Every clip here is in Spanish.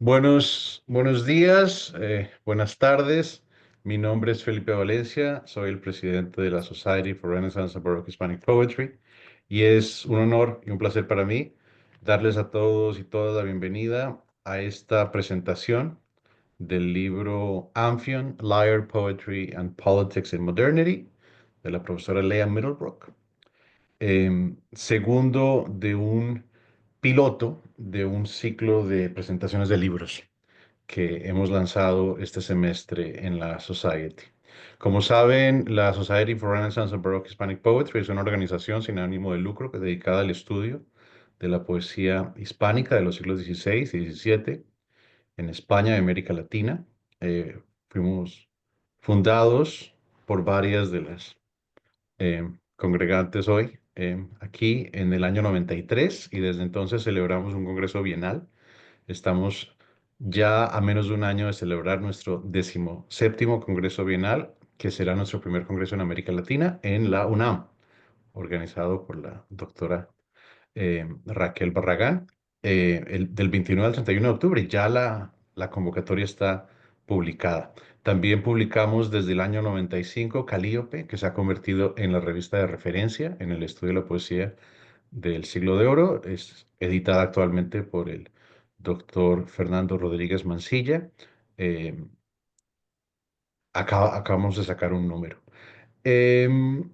Buenos días, buenas tardes. Mi nombre es Felipe Valencia, soy el presidente de la Society for Renaissance and Baroque Hispanic Poetry y es un honor y un placer para mí darles a todos y todas la bienvenida a esta presentación del libro Amphion, Lyre, Poetry and Politics in Modernity de la profesora Leah Middlebrook, segundo de un piloto de un ciclo de presentaciones de libros que hemos lanzado este semestre en la Society. Como saben, la Society for Renaissance and Baroque Hispanic Poetry es una organización sin ánimo de lucro que dedicada al estudio de la poesía hispánica de los siglos XVI y XVII en España y América Latina. Fuimos fundados por varias de las congregantes hoy, aquí en el año 93, y desde entonces celebramos un congreso bienal. Estamos ya a menos de un año de celebrar nuestro 17º Congreso Bienal, que será nuestro primer congreso en América Latina en la UNAM, organizado por la doctora Raquel Barragán, del 29 al 31 de octubre. Ya la convocatoria está publicada. También publicamos desde el año 95 Calíope, que se ha convertido en la revista de referencia en el estudio de la poesía del Siglo de Oro. Es editada actualmente por el doctor Fernando Rodríguez Mancilla. Eh, Acabamos de sacar un número. Em,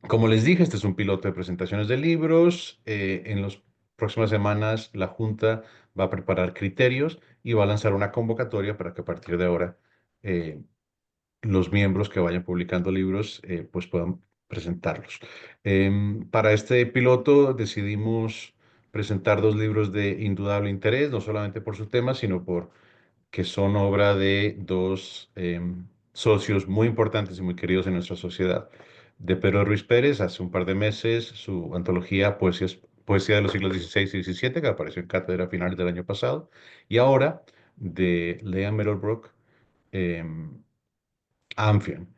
Como les dije, este es un piloto de presentaciones de libros. En las próximas semanas, la Junta va a preparar criterios y va a lanzar una convocatoria para que a partir de ahora eh, los miembros que vayan publicando libros pues puedan presentarlos. Para este piloto decidimos presentar dos libros de indudable interés, no solamente por su tema, sino por que son obra de dos socios muy importantes y muy queridos en nuestra sociedad. De Pedro Ruiz Pérez, hace un par de meses, su antología Poesía de los siglos XVI y XVII, que apareció en cátedra a finales del año pasado, y ahora de Leah Middlebrook, em, Amphion.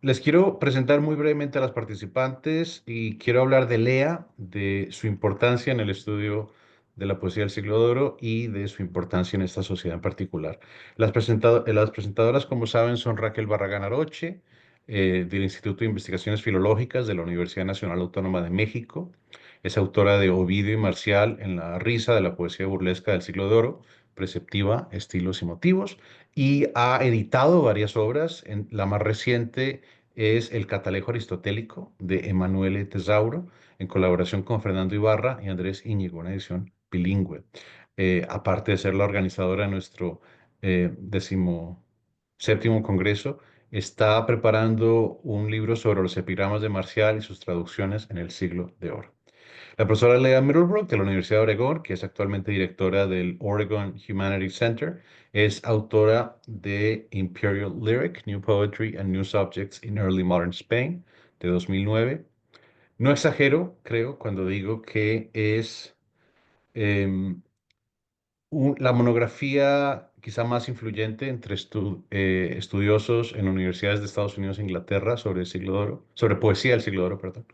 Les quiero presentar muy brevemente a las participantes y quiero hablar de Lea, de su importancia en el estudio de la poesía del siglo de oro y de su importancia en esta sociedad en particular. Las presentadoras, como saben, son Raquel Barragán Aroche, del Instituto de Investigaciones Filológicas de la Universidad Nacional Autónoma de México. Es autora de Ovidio y Marcial en la risa de la poesía burlesca del siglo de oro, preceptiva, estilos y motivos, y ha editado varias obras. La más reciente es El Catalejo Aristotélico de Emanuele Tesauro, en colaboración con Fernando Ibarra y Andrés Íñigo, una edición bilingüe. Aparte de ser la organizadora de nuestro 17º Congreso, está preparando un libro sobre los epigramas de Marcial y sus traducciones en el siglo de oro. La profesora Leah Middlebrook de la Universidad de Oregón, que es actualmente directora del Oregon Humanities Center, es autora de Imperial Lyric, New Poetry and New Subjects in Early Modern Spain, de 2009. No exagero, creo, cuando digo que es em, la monografía quizá más influyente entre estudiosos en universidades de Estados Unidos e Inglaterra sobre el siglo de oro, sobre poesía del siglo de oro, perdón,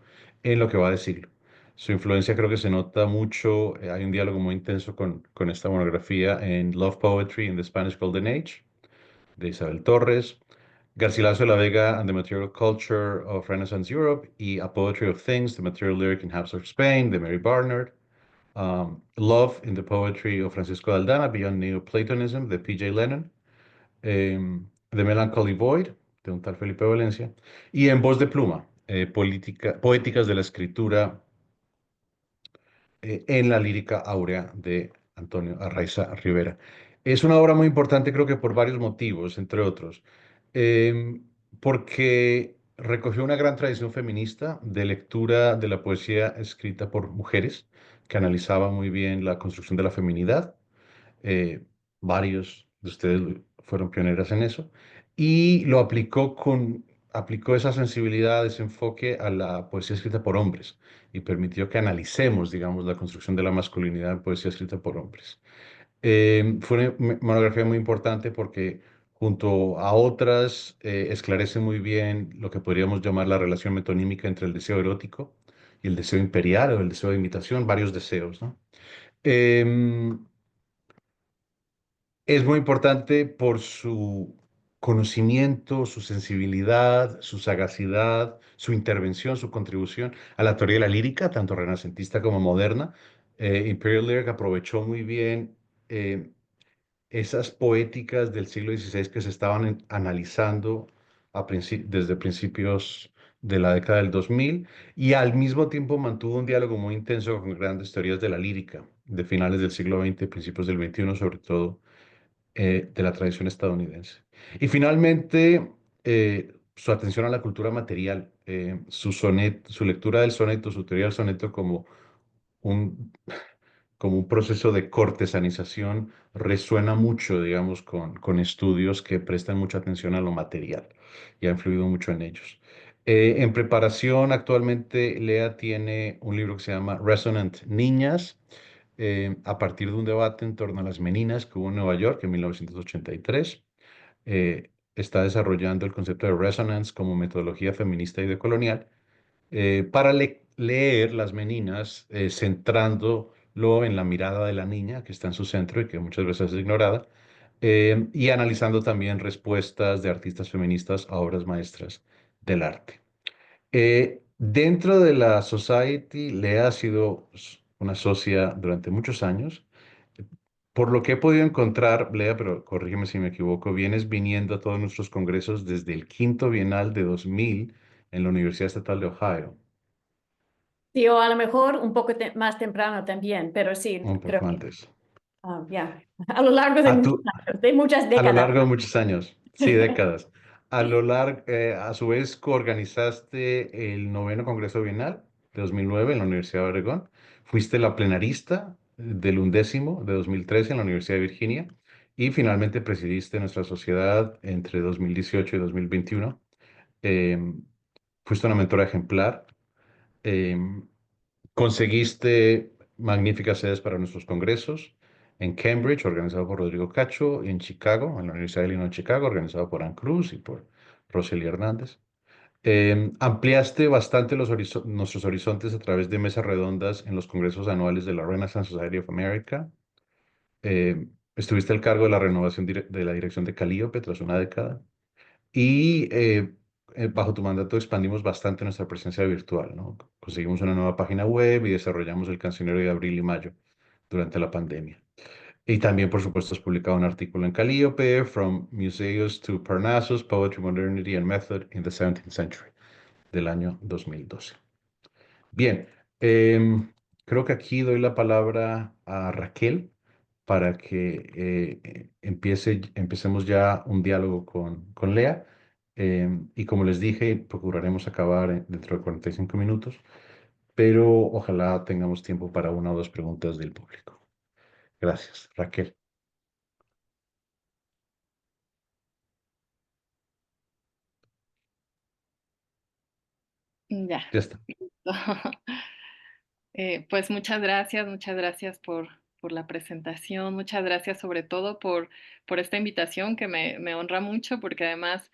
en lo que va de siglo. Su influencia creo que se nota mucho, hay un diálogo muy intenso con esta monografía en Love Poetry in the Spanish Golden Age, de Isabel Torres, Garcilaso de la Vega and the Material Culture of Renaissance Europe, y A Poetry of Things, The Material Lyric in Habsburg Spain, de Mary Barnard, Love in the Poetry of Francisco de Aldana, Beyond Neoplatonism, de P.J. Lennon, The Melancholy Void, de un tal Felipe Valencia, y En Voz de Pluma, Poéticas de la Escritura en la lírica áurea de Antonio Arraiza Rivera. Es una obra muy importante, creo que por varios motivos, entre otros. Em, Porque recogió una gran tradición feminista de lectura de la poesía escrita por mujeres, que analizaba muy bien la construcción de la feminidad. Varios de ustedes fueron pioneras en eso. Y aplicó esa sensibilidad, ese enfoque a la poesía escrita por hombres y permitió que analicemos, digamos, la construcción de la masculinidad en poesía escrita por hombres. Fue una monografía muy importante porque junto a otras esclarece muy bien lo que podríamos llamar la relación metonímica entre el deseo erótico y el deseo imperial o el deseo de imitación, varios deseos, ¿no? Em, Es muy importante por su conocimiento, su sensibilidad, su sagacidad, su intervención, su contribución a la teoría de la lírica, tanto renacentista como moderna. Imperial Lyric aprovechó muy bien eh, esas poéticas del siglo XVI que se estaban analizando desde principios de la década del 2000 y al mismo tiempo mantuvo un diálogo muy intenso con grandes teorías de la lírica de finales del siglo XX, principios del XXI, sobre todo de la tradición estadounidense. Y finalmente, su atención a la cultura material, su lectura del soneto, su teoría del soneto un, como un proceso de cortesanización resuena mucho, digamos, con estudios que prestan mucha atención a lo material y ha influido mucho en ellos. En preparación, actualmente Lea tiene un libro que se llama Resonant Niñas, a partir de un debate en torno a las meninas que hubo en Nueva York en 1983. Está desarrollando el concepto de resonance como metodología feminista y decolonial para leer las meninas, centrándolo en la mirada de la niña que está en su centro y que muchas veces es ignorada, y analizando también respuestas de artistas feministas a obras maestras del arte. Dentro de la Society, Lea ha sido una socia durante muchos años. Por lo que he podido encontrar, Lea, pero corrígeme si me equivoco, vienes viniendo a todos nuestros congresos desde el quinto Bienal de 2000 en la Universidad Estatal de Ohio, Sí, o a lo mejor un poco más temprano también, pero sí, un creo poco que antes. ya, a lo largo de A muchos tu, años, de muchas A lo décadas. largo de muchos años, sí, décadas. A su vez, coorganizaste el noveno Congreso Bienal de 2009 en la Universidad de Oregón. Fuiste la plenarista del undécimo de 2013 en la Universidad de Virginia. Y finalmente presidiste nuestra sociedad entre 2018 y 2021. Em, Fuiste una mentora ejemplar. Em, Conseguiste magníficas sedes para nuestros congresos en Cambridge, organizado por Rodrigo Cacho, y en Chicago, en la Universidad de Illinois Chicago, organizado por Ann Cruz y por Rosely Hernández. Ampliaste bastante nuestros horizontes a través de mesas redondas en los congresos anuales de la Renaissance Society of America. Estuviste al cargo de la renovación de la dirección de Calliope tras una década. Y bajo tu mandato expandimos bastante nuestra presencia virtual, ¿no? Conseguimos una nueva página web y desarrollamos el cancionero de abril y mayo durante la pandemia. Y también, por supuesto, has publicado un artículo en Calliope, From Museums to Parnassus, Poetry, Modernity and Method in the 17th Century, del año 2012. Bien, creo que aquí doy la palabra a Raquel para que empecemos ya un diálogo con Lea. Y como les dije, procuraremos acabar dentro de 45 minutos, pero ojalá tengamos tiempo para una o dos preguntas del público. Gracias, Raquel. Ya. Ya está. Pues muchas gracias por la presentación, muchas gracias sobre todo por esta invitación que me honra mucho porque además,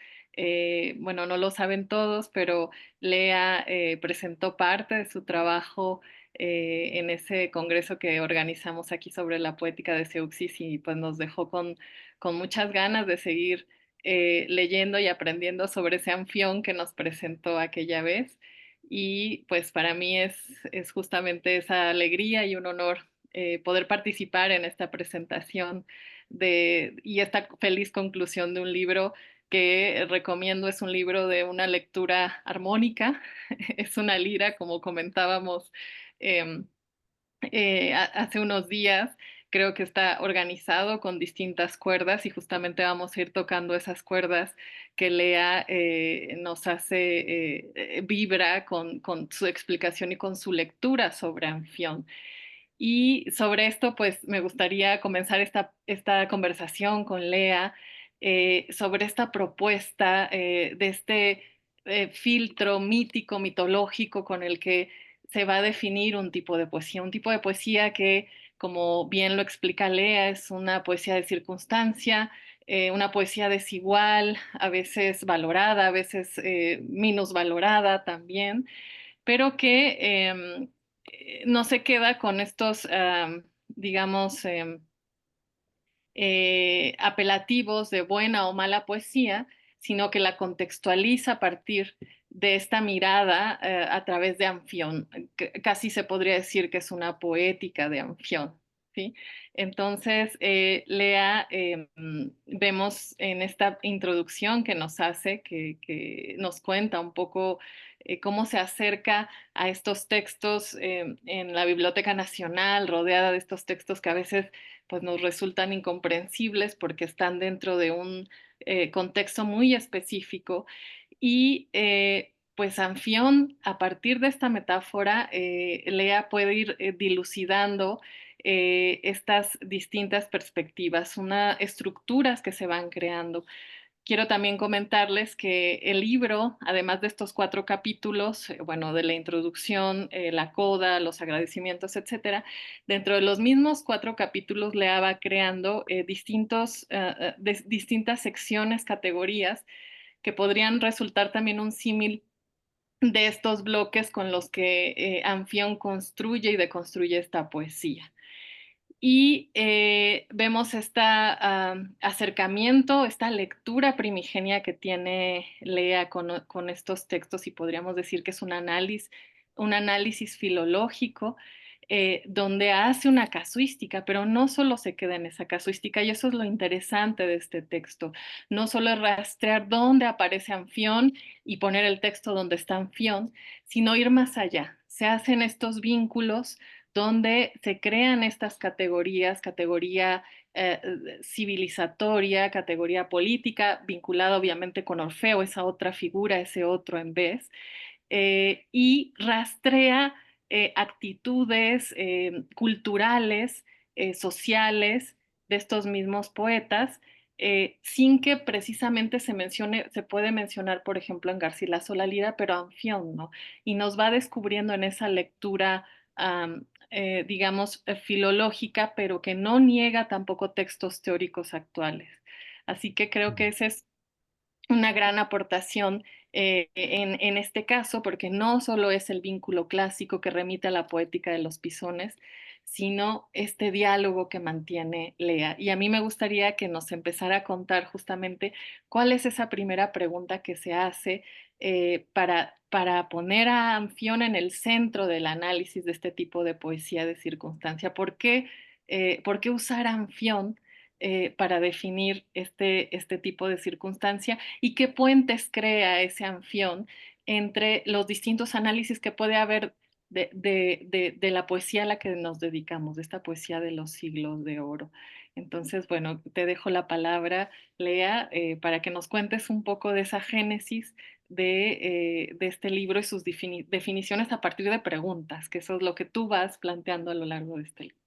bueno, no lo saben todos, pero Lea presentó parte de su trabajo en ese congreso que organizamos aquí sobre la poética de Seuxis y pues nos dejó con muchas ganas de seguir leyendo y aprendiendo sobre ese anfión que nos presentó aquella vez. Y pues para mí es justamente esa alegría y un honor poder participar en esta presentación y esta feliz conclusión de un libro que recomiendo. Es un libro de una lectura armónica, es una lira, como comentábamos em, hace unos días. Creo que está organizado con distintas cuerdas y justamente vamos a ir tocando esas cuerdas que Lea nos hace, vibra con su explicación y con su lectura sobre Anfión. Y sobre esto, pues me gustaría comenzar esta conversación con Lea sobre esta propuesta de este filtro mítico, mitológico con el que se va a definir un tipo de poesía que, como bien lo explica Lea, es una poesía de circunstancia, una poesía desigual, a veces valorada, a veces minusvalorada también, pero que no se queda con estos, digamos, apelativos de buena o mala poesía, sino que la contextualiza a partir de esta mirada a través de Anfión. Casi se podría decir que es una poética de Anfión, ¿sí? Entonces, Lea, vemos en esta introducción que nos hace, que nos cuenta un poco cómo se acerca a estos textos en la Biblioteca Nacional, rodeada de estos textos que a veces pues, nos resultan incomprensibles porque están dentro de un contexto muy específico. Y pues Anfión, a partir de esta metáfora, Lea puede ir dilucidando estas distintas perspectivas, estructuras que se van creando. Quiero también comentarles que el libro, además de estos 4 capítulos, bueno, de la introducción, la coda, los agradecimientos, etcétera, dentro de los mismos 4 capítulos Lea va creando distintas secciones, categorías, que podrían resultar también un símil de estos bloques con los que Anfión construye y deconstruye esta poesía. Y vemos este acercamiento, esta lectura primigenia que tiene Lea con estos textos, y podríamos decir que es un análisis filológico, donde hace una casuística, pero no solo se queda en esa casuística, y eso es lo interesante de este texto. No solo es rastrear dónde aparece Anfión y poner el texto donde está Anfión, sino ir más allá. Se hacen estos vínculos donde se crean estas categorías, categoría civilizatoria, categoría política, vinculada obviamente con Orfeo, esa otra figura, ese otro en vez, y rastrea actitudes culturales, sociales de estos mismos poetas, sin que precisamente se mencione, se puede mencionar, por ejemplo, en Garcilaso la Lira, pero Anfión, ¿no? Y nos va descubriendo en esa lectura digamos, filológica, pero que no niega tampoco textos teóricos actuales. Así que creo que esa es una gran aportación en este caso, porque no solo es el vínculo clásico que remite a la poética de los pisones, sino este diálogo que mantiene Lea. Y a mí me gustaría que nos empezara a contar justamente cuál es esa primera pregunta que se hace para poner a Anfión en el centro del análisis de este tipo de poesía de circunstancia. ¿Por qué usar a Anfión para definir este tipo de circunstancia y qué puentes crea ese Anfión entre los distintos análisis que puede haber de la poesía a la que nos dedicamos, de esta poesía de los siglos de oro? Entonces, bueno, te dejo la palabra, Lea, para que nos cuentes un poco de esa génesis de este libro y sus definiciones a partir de preguntas, que eso es lo que tú vas planteando a lo largo de este libro.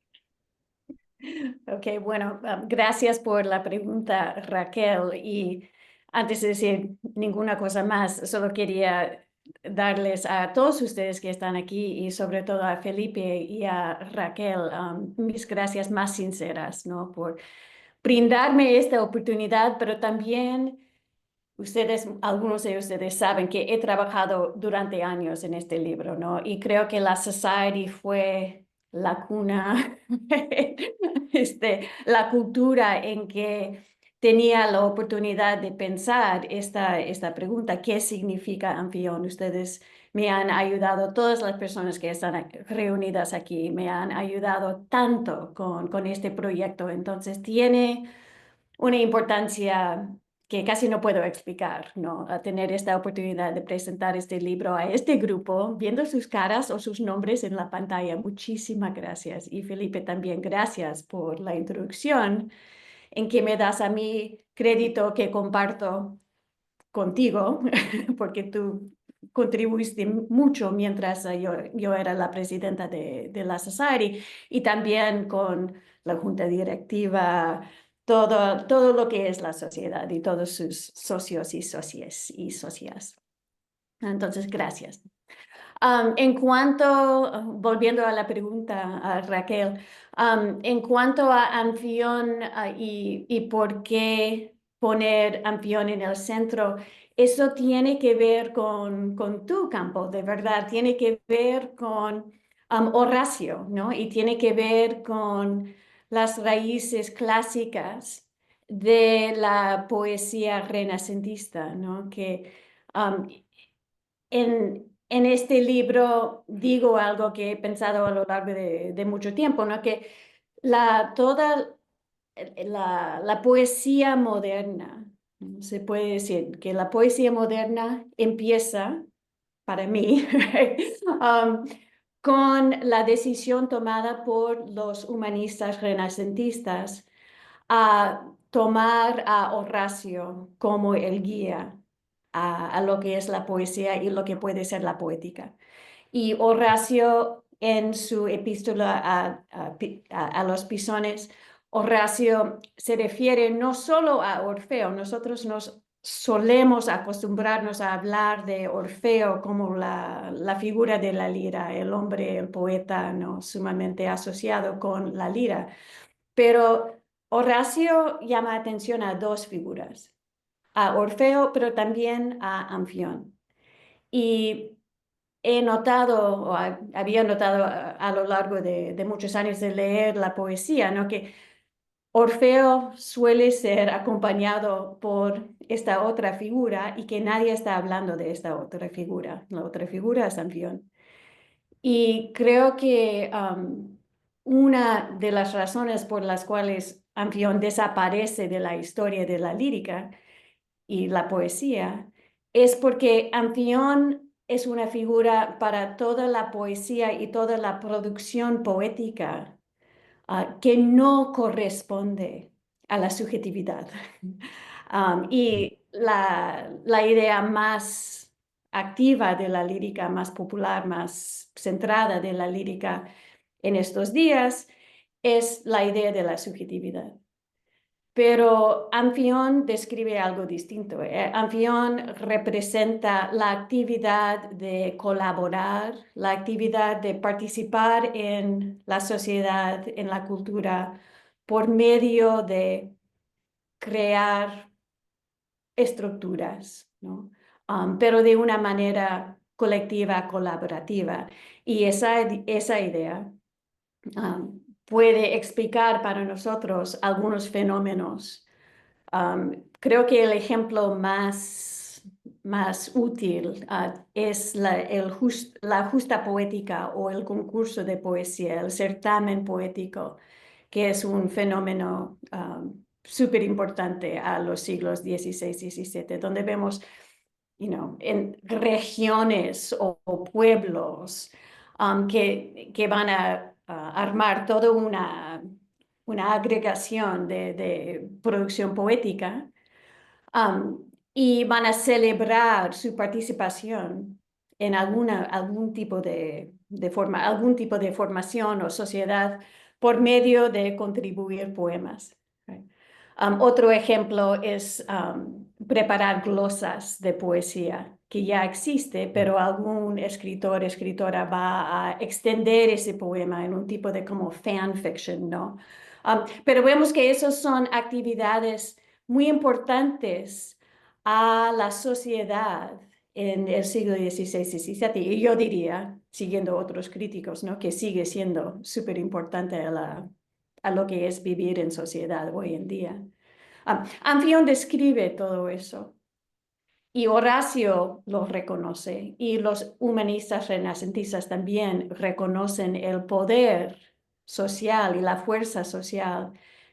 Ok, bueno, gracias por la pregunta, Raquel. Y antes de decir ninguna cosa más, solo quería darles a todos ustedes que están aquí y sobre todo a Felipe y a Raquel mis gracias más sinceras, ¿no? Por brindarme esta oportunidad, pero también ustedes, algunos de ustedes saben que he trabajado durante años en este libro, ¿no? Y creo que la Society fue la cuna, la cultura en que tenía la oportunidad de pensar esta pregunta, ¿qué significa Anfión? Ustedes me han ayudado, todas las personas que están reunidas aquí, me han ayudado tanto con este proyecto. Entonces tiene una importancia que casi no puedo explicar, ¿no? A tener esta oportunidad de presentar este libro a este grupo, viendo sus caras o sus nombres en la pantalla. Muchísimas gracias. Y Felipe, también gracias por la introducción en que me das a mí crédito que comparto contigo, porque tú contribuiste mucho mientras yo era la presidenta de la Society, y también con la junta directiva, todo lo que es la sociedad y todos sus socios y socias. Entonces, gracias. Volviendo a la pregunta, Raquel, en cuanto a Anfión y por qué poner Anfión en el centro, eso tiene que ver con tu campo, de verdad, tiene que ver con Horacio, ¿no? Y tiene que ver con las raíces clásicas de la poesía renacentista, ¿no? Que en este libro digo algo que he pensado a lo largo de mucho tiempo, ¿no? Que toda la poesía moderna, ¿no? Se puede decir que la poesía moderna empieza, para mí, con la decisión tomada por los humanistas renacentistas a tomar a Horacio como el guía a lo que es la poesía y lo que puede ser la poética. Y Horacio, en su epístola a los Pisones, Horacio se refiere no solo a Orfeo, nosotros nos solemos acostumbrarnos a hablar de Orfeo como la figura de la lira, el hombre, el poeta, ¿no? Sumamente asociado con la lira. Pero Horacio llama atención a dos figuras, a Orfeo, pero también a Anfión. Y he notado, había notado a lo largo de muchos años de leer la poesía, ¿no? Que Orfeo suele ser acompañado por esta otra figura y que nadie está hablando de esta otra figura. La otra figura es Anfión. Y creo que una de las razones por las cuales Anfión desaparece de la historia de la lírica y la poesía es porque Anfión es una figura para toda la poesía y toda la producción poética que no corresponde a la subjetividad. Y la idea más activa de la lírica, más popular, más centrada de la lírica en estos días, es la idea de la subjetividad. Pero Anfión describe algo distinto. Anfión representa la actividad de colaborar, la actividad de participar en la sociedad, en la cultura, por medio de crear estructuras, ¿no? Pero de una manera colectiva, colaborativa. Y esa idea puede explicar para nosotros algunos fenómenos. Creo que el ejemplo más útil es la justa poética o el concurso de poesía, el certamen poético, que es un fenómeno súper importante a los siglos XVI, XVII, donde vemos en regiones o pueblos que van a armar toda una agregación de producción poética y van a celebrar su participación en algún tipo algún tipo de formación o sociedad por medio de contribuir poemas. Right? Otro ejemplo es preparar glosas de poesía, que ya existe, pero algún escritor, escritora va a extender ese poema en un tipo de como fanfiction, ¿no? Pero vemos que esas son actividades muy importantes a la sociedad en el siglo XVI y XVII. Y yo diría, siguiendo otros críticos, ¿no? Que sigue siendo súper importante a lo que es vivir en sociedad hoy en día. Anfión describe todo eso y Horacio lo reconoce y los humanistas renacentistas también reconocen el poder social y la fuerza social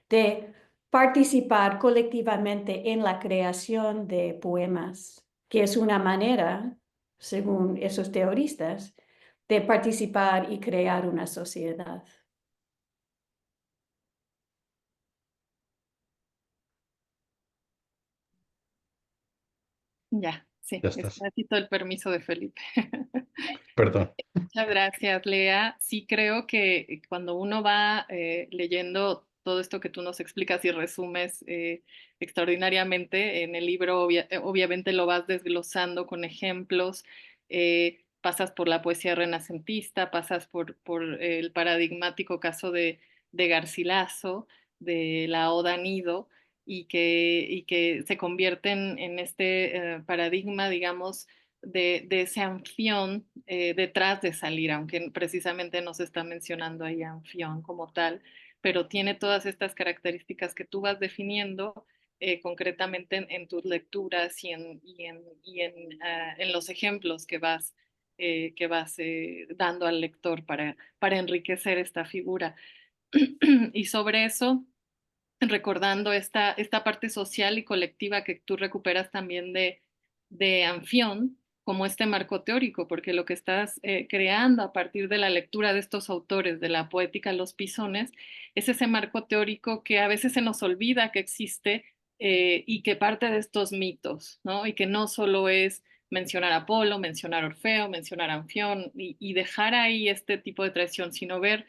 de participar colectivamente en la creación de poemas, que es una manera, según esos teoristas, de participar y crear una sociedad. Ya, sí, Ya estás. necesito el permiso de Felipe. Perdón. Muchas gracias, Lea. Sí, creo que cuando uno va leyendo todo esto que tú nos explicas y resumes extraordinariamente en el libro, obviamente lo vas desglosando con ejemplos, pasas por la poesía renacentista, pasas por el paradigmático caso de Garcilaso, de la Oda Nido, y que se convierten en este paradigma, digamos, de ese anfión detrás de salir, aunque precisamente no se está mencionando ahí anfión como tal, pero tiene todas estas características que tú vas definiendo concretamente en tus lecturas en los ejemplos que vas dando al lector para enriquecer esta figura. Y sobre eso, recordando esta parte social y colectiva que tú recuperas también de Anfión, como este marco teórico, porque lo que estás creando a partir de la lectura de estos autores de la poética Los Pisones es ese marco teórico que a veces se nos olvida que existe y que parte de estos mitos, ¿no? Y que no solo es mencionar a Apolo, mencionar a Orfeo, mencionar a Anfión y dejar ahí este tipo de tradición, sino ver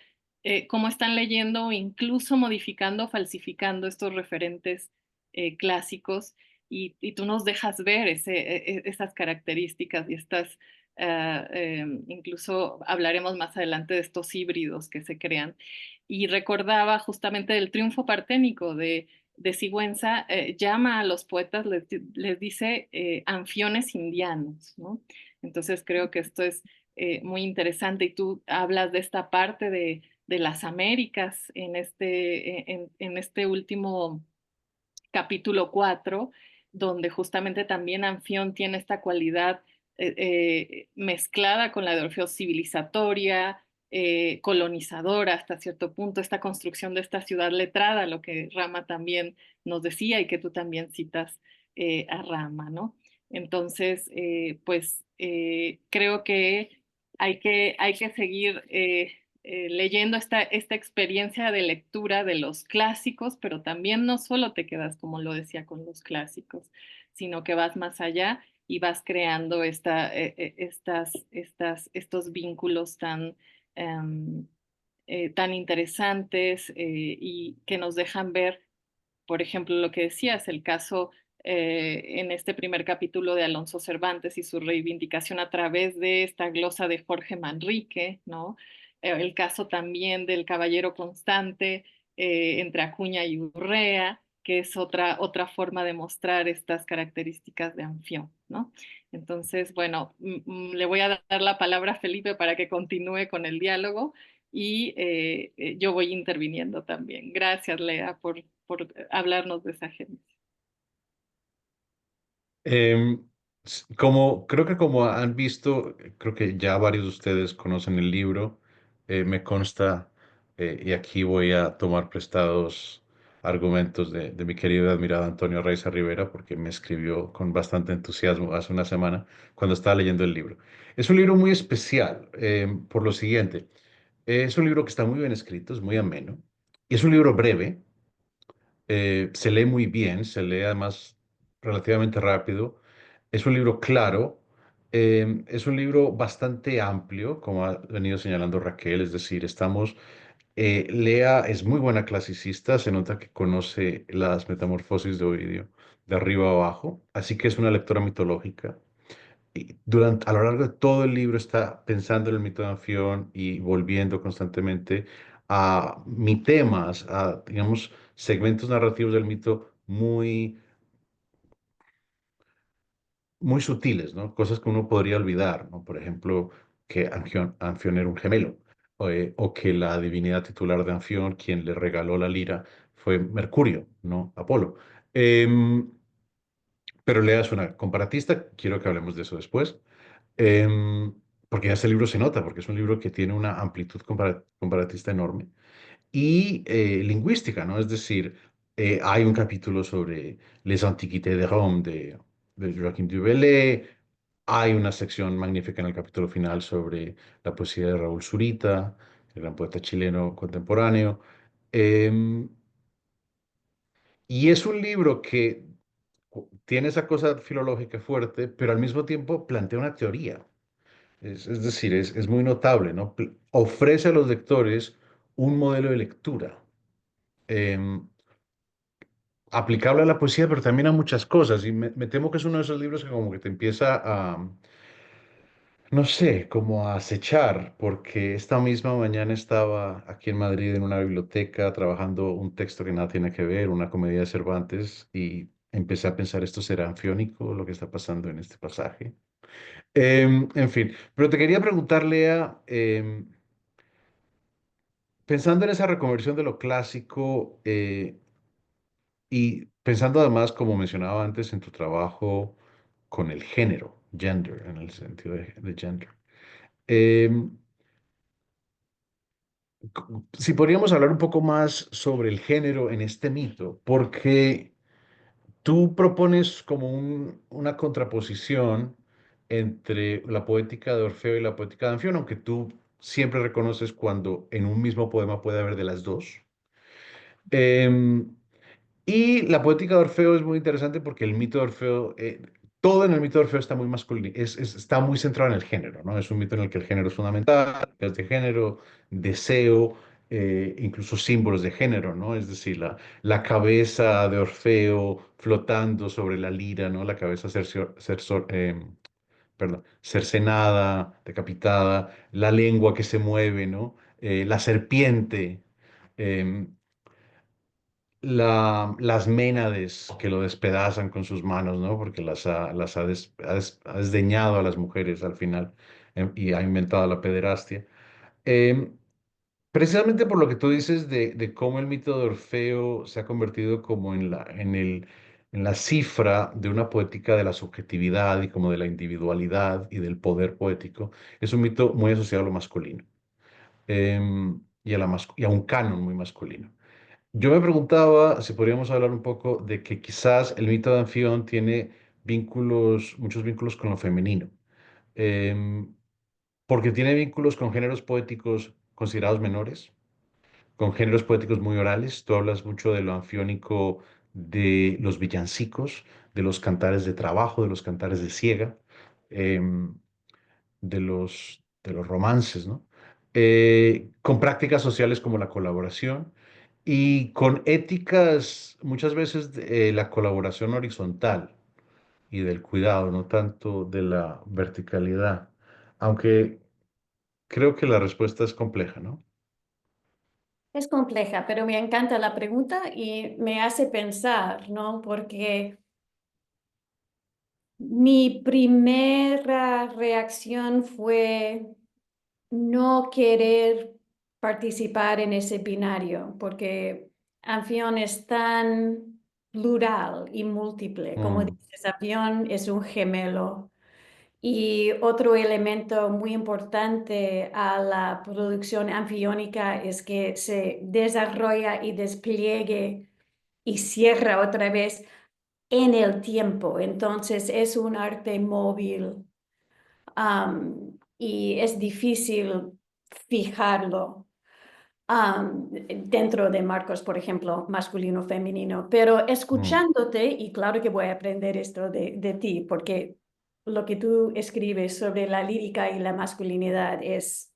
cómo están leyendo, incluso modificando, falsificando estos referentes clásicos y tú nos dejas ver esas características y incluso hablaremos más adelante de estos híbridos que se crean. Y recordaba justamente del triunfo parténico de Sigüenza, llama a los poetas, les dice anfiones indianos, ¿no? Entonces creo que esto es muy interesante y tú hablas de esta parte de las Américas en este último capítulo 4, donde justamente también Anfión tiene esta cualidad mezclada con la de Orfeo civilizatoria, colonizadora hasta cierto punto, esta construcción de esta ciudad letrada, lo que Rama también nos decía y que tú también citas a Rama, ¿no? Entonces, creo que hay que seguir leyendo esta experiencia de lectura de los clásicos, pero también no solo te quedas, como lo decía, con los clásicos, sino que vas más allá y vas creando estos vínculos tan interesantes y que nos dejan ver, por ejemplo, lo que decías, el caso en este primer capítulo de Alonso Cervantes y su reivindicación a través de esta glosa de Jorge Manrique, ¿no? El caso también del Caballero Constante entre Acuña y Urrea, que es otra forma de mostrar estas características de Anfión, ¿no? Entonces, bueno, le voy a dar la palabra a Felipe para que continúe con el diálogo y yo voy interviniendo también. Gracias, Lea, por hablarnos de esa gente. Em, como creo que como han visto, creo que ya varios de ustedes conocen el libro, me consta, y aquí voy a tomar prestados argumentos de mi querido y admirado Antonio Reiza Rivera, porque me escribió con bastante entusiasmo hace una semana cuando estaba leyendo el libro. Es un libro muy especial, por lo siguiente, es un libro que está muy bien escrito, es muy ameno, y es un libro breve, se lee muy bien, se lee además relativamente rápido. Es un libro claro, es un libro bastante amplio, como ha venido señalando Raquel, es decir, Lea es muy buena clasicista, se nota que conoce las metamorfosis de Ovidio de arriba a abajo, así que es una lectora mitológica. Y a lo largo de todo el libro está pensando en el mito de Anfión y volviendo constantemente a mitemas, a, digamos, segmentos narrativos del mito muy sutiles, ¿no? Cosas que uno podría olvidar, ¿no? Por ejemplo, que Anfión era un gemelo, o que la divinidad titular de Anfión, quien le regaló la lira, fue Mercurio, no Apolo. Em, pero Lea es una comparatista, quiero que hablemos de eso después. Em, Porque ya este libro se nota, porque es un libro que tiene una amplitud comparatista enorme. Y lingüística, ¿no? Es decir, hay un capítulo sobre Les Antiquités de Rome de Joachim du Bellay, hay una sección magnífica en el capítulo final sobre la poesía de Raúl Zurita, el gran poeta chileno contemporáneo. Em, y es un libro que tiene esa cosa filológica fuerte, pero al mismo tiempo plantea una teoría. Es decir, es muy notable, ¿no? Ofrece a los lectores un modelo de lectura em, aplicable a la poesía, pero también a muchas cosas. Y me temo que es uno de esos libros que como que te empieza no sé, como a acechar, porque esta misma mañana estaba aquí en Madrid en una biblioteca trabajando un texto que nada tiene que ver, una comedia de Cervantes, y empecé a pensar, ¿esto será anfiónico lo que está pasando en este pasaje? En fin, pero te quería preguntar, Lea, pensando en esa reconversión de lo clásico y pensando además, como mencionaba antes, en tu trabajo con el género, gender, en el sentido de gender. em, si podríamos hablar un poco más sobre el género en este mito, porque tú propones como una contraposición entre la poética de Orfeo y la poética de Anfión, aunque tú siempre reconoces cuando en un mismo poema puede haber de las dos. Em, y la poética de Orfeo es muy interesante porque el mito de Orfeo, todo en el mito de Orfeo está muy masculino, está muy centrado en el género, ¿no? Es un mito en el que el género es fundamental, es de género, deseo, incluso símbolos de género, ¿no? Es decir, la cabeza de Orfeo flotando sobre la lira, ¿no? La cabeza perdón, cercenada, decapitada, la lengua que se mueve, ¿no? La serpiente. em, las ménades que lo despedazan con sus manos, ¿no? Porque ha desdeñado a las mujeres al final, y ha inventado la pederastia. Em, Precisamente por lo que tú dices de cómo el mito de Orfeo se ha convertido como en la cifra de una poética de la subjetividad y como de la individualidad y del poder poético, es un mito muy asociado a lo masculino, y a un canon muy masculino. Yo me preguntaba si podríamos hablar un poco de que quizás el mito de Anfión tiene muchos vínculos con lo femenino, em, porque tiene vínculos con géneros poéticos considerados menores, con géneros poéticos muy orales. Tú hablas mucho de lo anfiónico, de los villancicos, de los cantares de trabajo, de los cantares de siega. em, de los romances, ¿no? Con prácticas sociales como la colaboración y con éticas, muchas veces la colaboración horizontal y del cuidado, no tanto de la verticalidad, aunque creo que la respuesta es compleja, ¿no? Es compleja, pero me encanta la pregunta y me hace pensar, ¿no? Porque mi primera reacción fue no querer participar en ese binario, porque Anfión es tan plural y múltiple. Como Mm, dices, Anfión es un gemelo. Y otro elemento muy importante a la producción anfiónica es que se desarrolla y despliegue y cierra otra vez en el tiempo. Entonces es un arte móvil, y es difícil fijarlo dentro de marcos, por ejemplo, masculino, femenino. Pero mm, escuchándote, y claro que voy a aprender esto de ti, porque lo que tú escribes sobre la lírica y la masculinidad es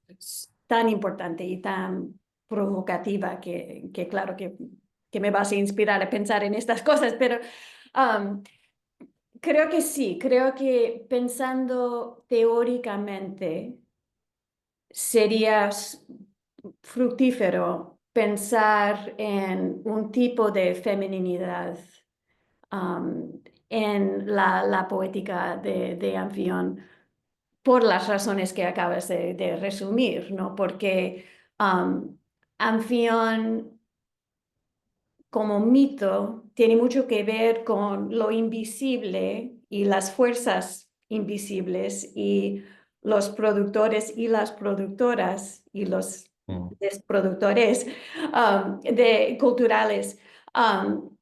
tan importante y tan provocativa que claro que me vas a inspirar a pensar en estas cosas, pero um, creo que sí, creo que pensando teóricamente sería fructífero pensar en un tipo de feminidad en la poética de Anfión por las razones que acabas de resumir, ¿no? Porque Anfión como mito tiene mucho que ver con lo invisible y las fuerzas invisibles y los productores y las productoras y los mm, productores culturales um,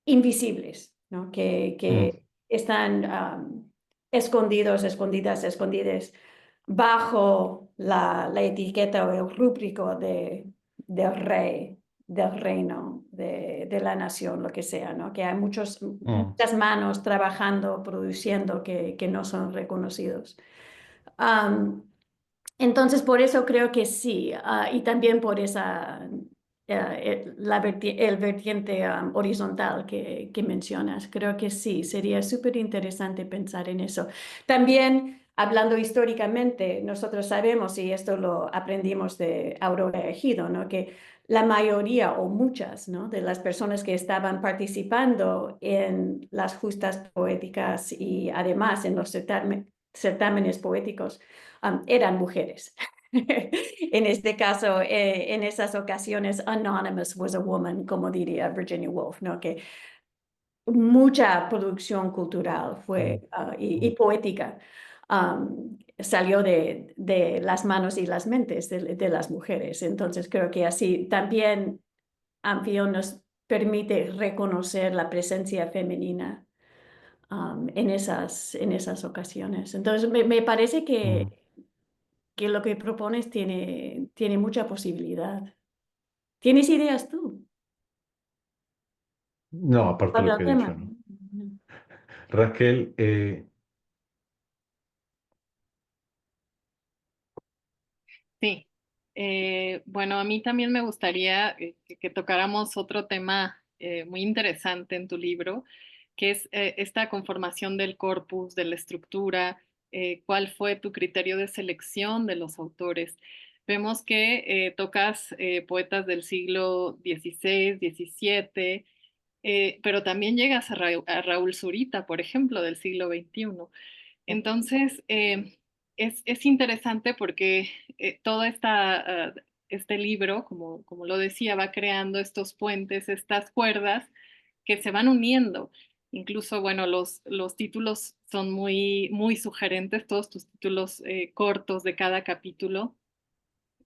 invisibles, ¿no? mm, que están escondidos, escondidas, escondidas bajo la etiqueta o el rúbrico del rey, del reino, de la nación, lo que sea, ¿no? Que hay mm, muchas manos trabajando, produciendo que no son reconocidos. Um, entonces, por eso creo que sí, y también por esa, el vertiente horizontal que mencionas. Creo que sí, sería súper interesante pensar en eso. También, hablando históricamente, nosotros sabemos, y esto lo aprendimos de Aurora Ejido, ¿no? Que la mayoría o muchas, ¿no? de las personas que estaban participando en las justas poéticas y además en los certámenes poéticos, eran mujeres. En este caso, en esas ocasiones, anonymous was a woman, como diría Virginia Woolf, ¿no? Que mucha producción cultural fue, y poética salió de las manos y las mentes de las mujeres. Entonces creo que así también Anfión nos permite reconocer la presencia femenina en esas ocasiones. Entonces me parece Mm. que lo que propones tiene mucha posibilidad. ¿Tienes ideas tú No, aparte de para lo el que he tema? dicho, ¿no? Raquel, Sí, bueno, a mí también me gustaría que tocáramos otro tema muy interesante en tu libro, que es esta conformación del corpus, de la estructura, cuál fue tu criterio de selección de los autores. Vemos que tocas poetas del siglo XVI, XVII, pero también llegas a Raúl Zurita, por ejemplo, del siglo XXI. Entonces, es interesante porque todo este libro, como lo decía, va creando estos puentes, estas cuerdas que se van uniendo. Incluso, bueno, los títulos son muy sugerentes, todos tus títulos cortos de cada capítulo,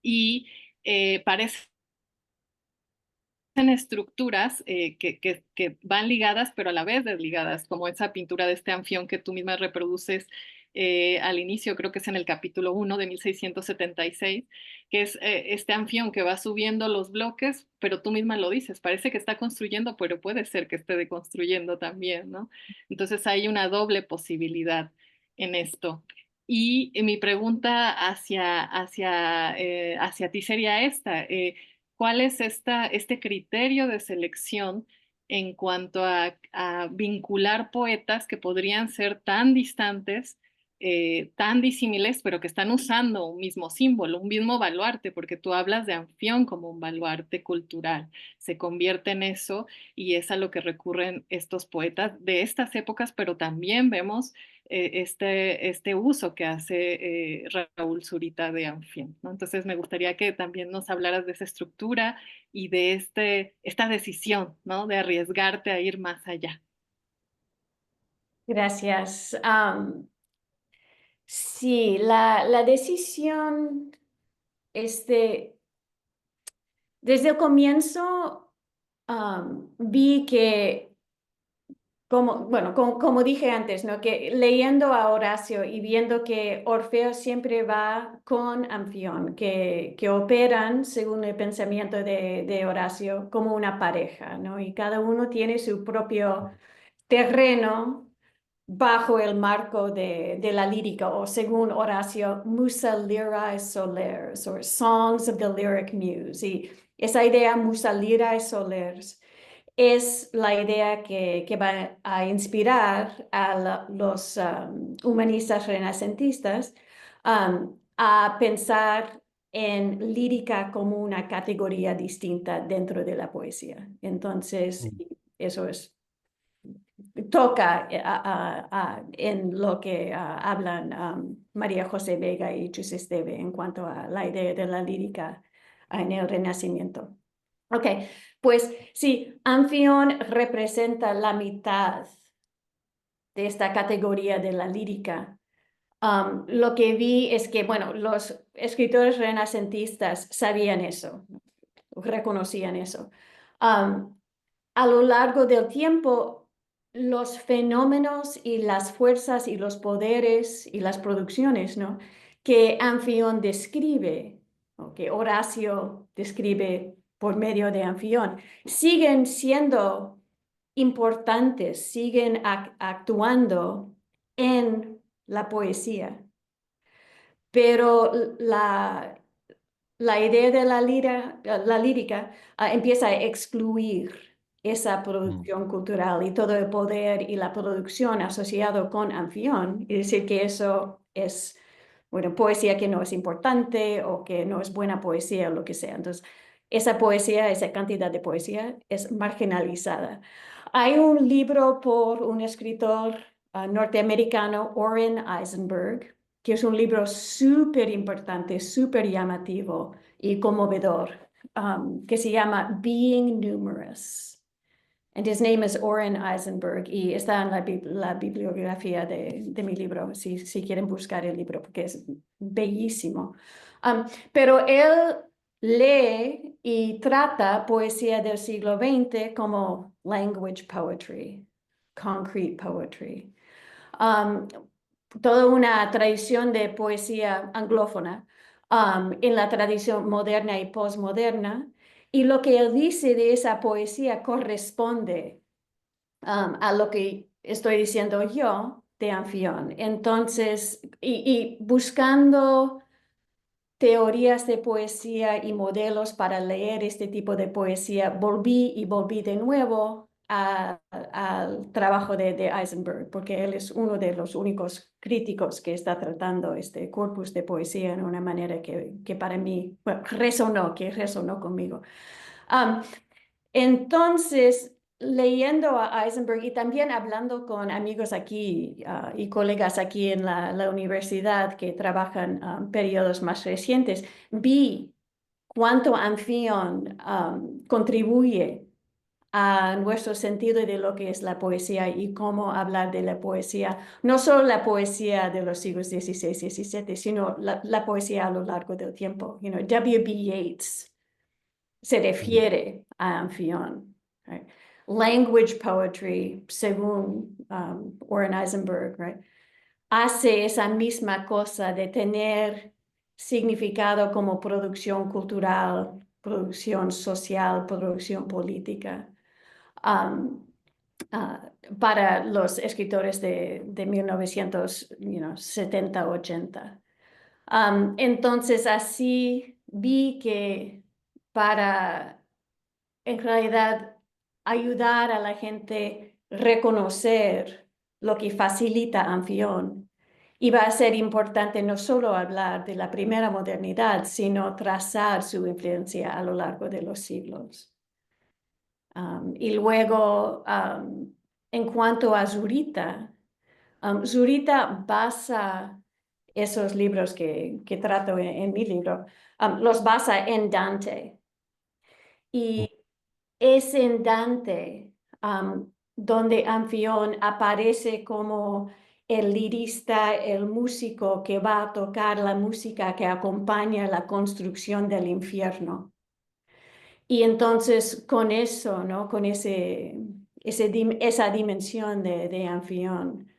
y parece estructuras que van ligadas, pero a la vez desligadas, como esa pintura de este anfión que tú misma reproduces al inicio, creo que es en el capítulo 1 de 1676, que es este anfión que va subiendo los bloques, pero tú misma lo dices, parece que está construyendo, pero puede ser que esté deconstruyendo también, ¿no? Entonces hay una doble posibilidad en esto. Y mi pregunta hacia ti sería esta. ¿Cuál es este criterio de selección en cuanto a vincular poetas que podrían ser tan distantes, tan disímiles, pero que están usando un mismo símbolo, un mismo baluarte, porque tú hablas de Anfión como un baluarte cultural, se convierte en eso y es a lo que recurren estos poetas de estas épocas, pero también vemos este uso que hace Raúl Zurita de Anfión, ¿no? Entonces me gustaría que también nos hablaras de esa estructura y de esta decisión, ¿no? De arriesgarte a ir más allá. Gracias. Sí, la decisión, desde el comienzo, vi que bueno, como dije antes, ¿no? Que leyendo a Horacio y viendo que Orfeo siempre va con Anfión, que operan, según el pensamiento de Horacio, como una pareja, ¿no? Y cada uno tiene su propio terreno bajo el marco de la lírica, o según Horacio, musa lyrae solers, o songs of the lyric muse. Y esa idea, musa lyrae solers, es la idea que va a inspirar a los humanistas renacentistas a pensar en lírica como una categoría distinta dentro de la poesía. Entonces, eso toca en lo que hablan María José Vega y Chus Esteve en cuanto a la idea de la lírica en el Renacimiento. Ok, pues sí, Anfión representa la mitad de esta categoría de la lírica. Lo que vi es que, bueno, los escritores renacentistas sabían eso, reconocían eso. A lo largo del tiempo, los fenómenos y las fuerzas y los poderes y las producciones, ¿no? que Anfión describe, o que Horacio describe por medio de Anfión, siguen siendo importantes, siguen actuando en la poesía. Pero la idea de la lírica empieza a excluir esa mm, producción cultural y todo el poder y la producción asociado con Anfión, y decir que eso es, bueno, poesía que no es importante o que no es buena poesía o lo que sea. Entonces, esa poesía, esa cantidad de poesía es marginalizada. Hay un libro por un escritor norteamericano Orrin Eisenberg, que es un libro súper importante, súper llamativo y conmovedor, que se llama Being Numerous. And his name is Orrin Eisenberg y está en la bibliografía de mi libro, si quieren buscar el libro, porque es bellísimo. Pero él lee y trata poesía del siglo XX como language poetry, concrete poetry. Toda una tradición de poesía anglófona en la tradición moderna y postmoderna. Y lo que él dice de esa poesía corresponde a lo que estoy diciendo yo de Anfión. Entonces, y buscando teorías de poesía y modelos para leer este tipo de poesía, volví de nuevo al trabajo de Eisenberg, porque él es uno de los únicos críticos que está tratando este corpus de poesía en una manera que para mí, bueno, que resonó conmigo. Um, entonces, leyendo a Eisenberg y también hablando con amigos aquí y colegas aquí en la universidad que trabajan periodos más recientes, vi cuánto Anfión contribuye a nuestro sentido de lo que es la poesía y cómo hablar de la poesía, no solo la poesía de los siglos XVI y XVII, sino la poesía a lo largo del tiempo. W.B. Yeats se refiere a Anfión. Right? Language poetry, según Orrin Eisenberg, right? Hace esa misma cosa de tener significado como producción cultural, producción social, producción política. Um, para los escritores de 1970-80. Entonces así vi que para en realidad ayudar a la gente a reconocer lo que facilita Anfión, iba a ser importante no solo hablar de la primera modernidad, sino trazar su influencia a lo largo de los siglos. Y luego, en cuanto a Zurita, Zurita basa esos libros que trato en mi libro, los basa en Dante. Y es en Dante donde Anfión aparece como el lirista, el músico que va a tocar la música que acompaña la construcción del infierno. Y entonces con eso, ¿no? Con esa dimensión de Anfión,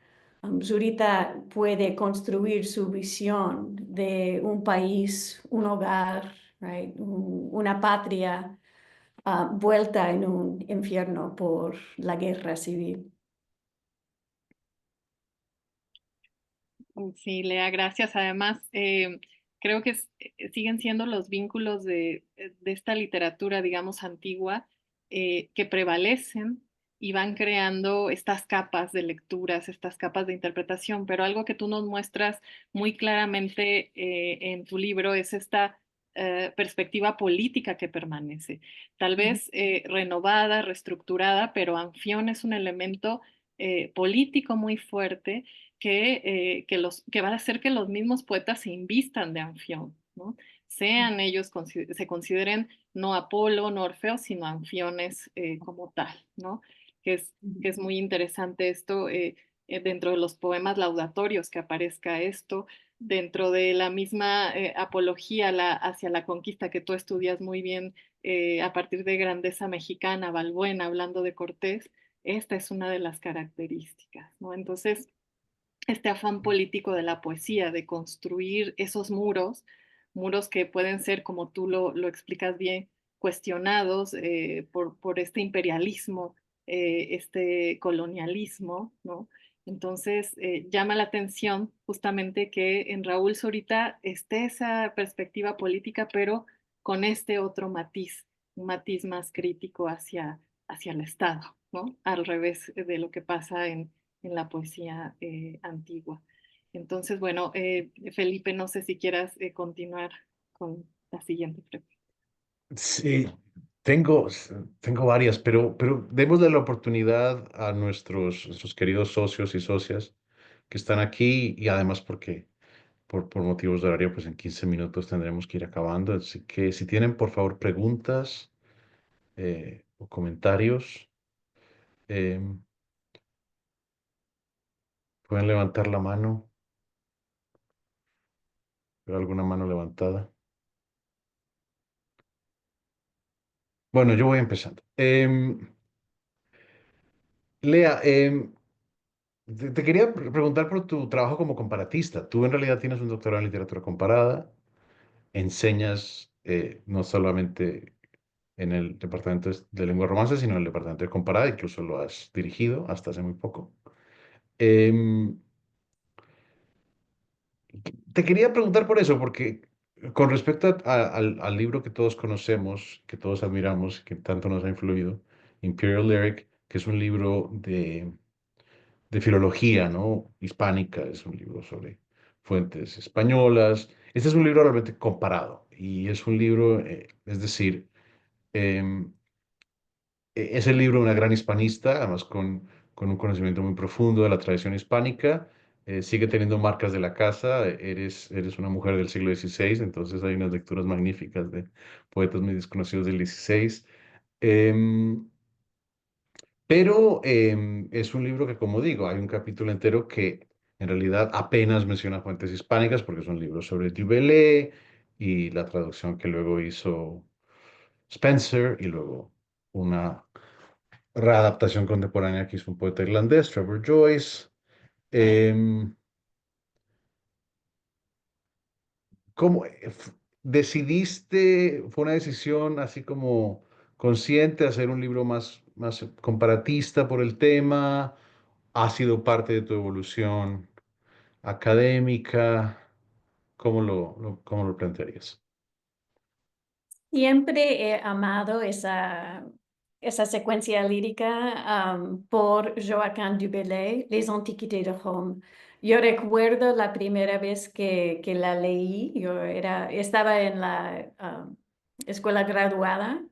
Zurita puede construir su visión de un país, un hogar, right? Una patria vuelta en un infierno por la guerra civil. Sí, Lea, gracias. Además, creo que siguen siendo los vínculos de esta literatura, digamos, antigua, que prevalecen y van creando estas capas de lecturas, estas capas de interpretación. Pero algo que tú nos muestras muy claramente en tu libro es esta perspectiva política que permanece, tal vez renovada, reestructurada, pero Anfión es un elemento político muy fuerte que va a hacer que los mismos poetas se invistan de Anfión, ¿no? Sean ellos, se consideren no Apolo, no Orfeo, sino Anfiones como tal, ¿no? Que es muy interesante esto dentro de los poemas laudatorios que aparezca esto, dentro de la misma apología hacia la conquista que tú estudias muy bien a partir de Grandeza Mexicana, Balbuena, hablando de Cortés, esta es una de las características, ¿no? Entonces, este afán político de la poesía, de construir esos muros, muros que pueden ser, como tú lo explicas bien, cuestionados por este imperialismo, este colonialismo, ¿no? Entonces, llama la atención justamente que en Raúl Zorita esté esa perspectiva política, pero con este otro matiz, un matiz más crítico hacia el Estado, ¿no? Al revés de lo que pasa en la poesía antigua. Entonces, bueno, Felipe, no sé si quieras continuar con la siguiente pregunta. Sí, Tengo, tengo varias, pero démosle la oportunidad a nuestros queridos socios y socias que están aquí y además porque por motivos de horario, pues en 15 minutos tendremos que ir acabando. Así que si tienen, por favor, preguntas o comentarios, eh, pueden levantar la mano. ¿Veo alguna mano levantada? Bueno, yo voy empezando. Lea, te quería preguntar por tu trabajo como comparatista. Tú en realidad tienes un doctorado en literatura comparada, enseñas no solamente en el departamento de lengua romance, sino en el departamento de comparada, incluso lo has dirigido hasta hace muy poco. Em, Te quería preguntar por eso, porque con respecto al libro que todos conocemos, que todos admiramos, que tanto nos ha influido, Imperial Lyric, que es un libro de filología, ¿no? Hispánica, es un libro sobre fuentes españolas. Este es un libro realmente comparado y es un libro, es decir, em, es el libro de una gran hispanista, además con un conocimiento muy profundo de la tradición hispánica. Sigue teniendo marcas de la casa. Eres una mujer del siglo XVI, entonces hay unas lecturas magníficas de poetas muy desconocidos del XVI. Em, pero es un libro que, como digo, hay un capítulo entero que en realidad apenas menciona fuentes hispánicas porque es un libro sobre Du Bellay y la traducción que luego hizo Spencer y luego una readaptación contemporánea que hizo un poeta irlandés, Trevor Joyce. Em, ¿Cómo decidiste, fue una decisión así como consciente, hacer un libro más comparatista por el tema? ¿Ha sido parte de tu evolución académica? ¿Cómo lo plantearías? Siempre he amado esa secuencia lírica por Joachim du Bellay, Les Antiquités de Rome. Yo recuerdo la primera vez que la leí, estaba en la escuela graduada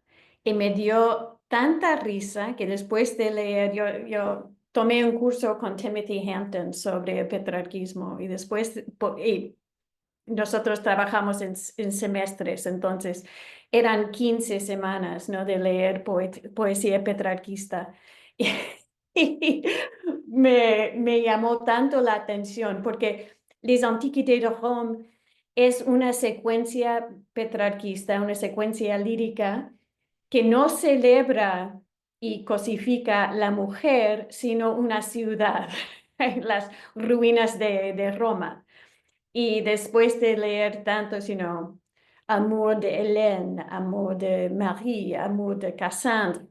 y me dio tanta risa que después de leer, yo tomé un curso con Timothy Hampton sobre el petrarquismo y después, nosotros trabajamos en semestres, entonces eran 15 semanas, ¿no? De leer poesía petrarquista. Y me llamó tanto la atención porque Les Antiquités de Rome es una secuencia petrarquista, una secuencia lírica que no celebra y cosifica la mujer, sino una ciudad, las ruinas de Roma. Y después de leer tanto, amor de Hélène, amor de Marie, amor de Cassandre,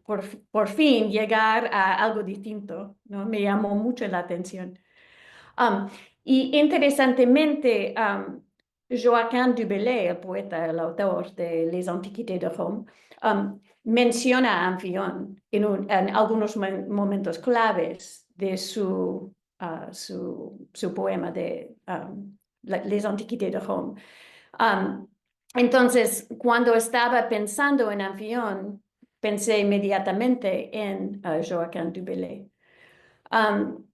por fin llegar a algo distinto, ¿no? Me llamó mucho la atención. Um, y interesantemente, Joachim du Bellay, el poeta, el autor de Les Antiquités de Rome, menciona a Amphion en algunos momentos claves de su poema de Les Antiquités de Rome. Um, entonces, cuando estaba pensando en Amphion, pensé inmediatamente en Joachim du Bellay. Um,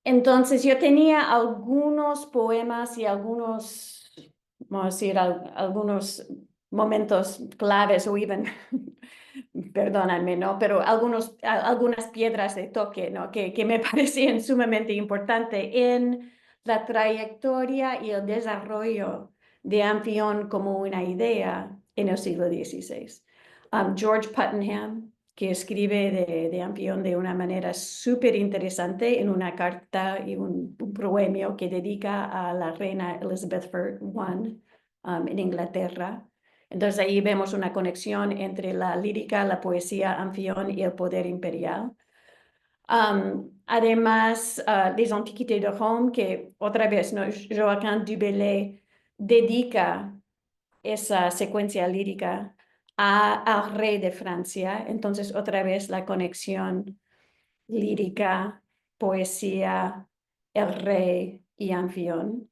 entonces yo tenía algunos poemas y vamos a decir, algunos momentos claves o even, perdóname, ¿no? Pero algunas piedras de toque, ¿no? Que me parecían sumamente importantes en la trayectoria y el desarrollo de Amphion como una idea en el siglo XVI. George Putnam, que escribe de Amphion de una manera súper interesante en una carta y un proemio que dedica a la reina Elizabeth I en Inglaterra. Entonces ahí vemos una conexión entre la lírica, la poesía, Amphion y el poder imperial. Además, Les Antiquités de Rome, que otra vez, ¿no? Joachim du Bellay dedica esa secuencia lírica al rey de Francia. Entonces, otra vez la conexión lírica, poesía, el rey y Amphion.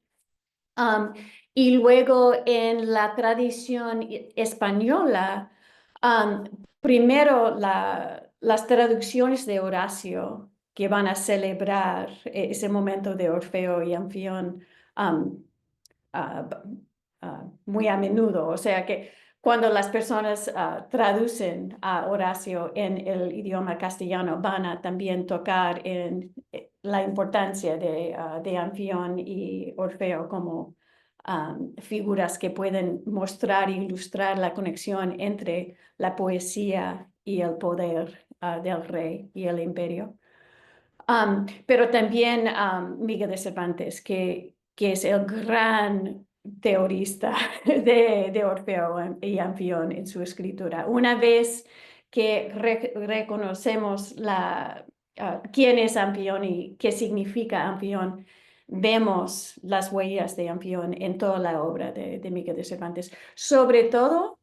Um, y luego en la tradición española, primero las traducciones de Horacio que van a celebrar ese momento de Orfeo y Anfión um, ah, muy a menudo. O sea que cuando las personas traducen a Horacio en el idioma castellano, van a también tocar en la importancia de Anfión y Orfeo como figuras que pueden mostrar e ilustrar la conexión entre la poesía y el poder del rey y el imperio. Pero también Miguel de Cervantes, que es el gran teorista de Orfeo y Anfión en su escritura. Una vez que reconocemos quién es Anfión y qué significa Anfión, vemos las huellas de Anfión en toda la obra de Miguel de Cervantes, sobre todo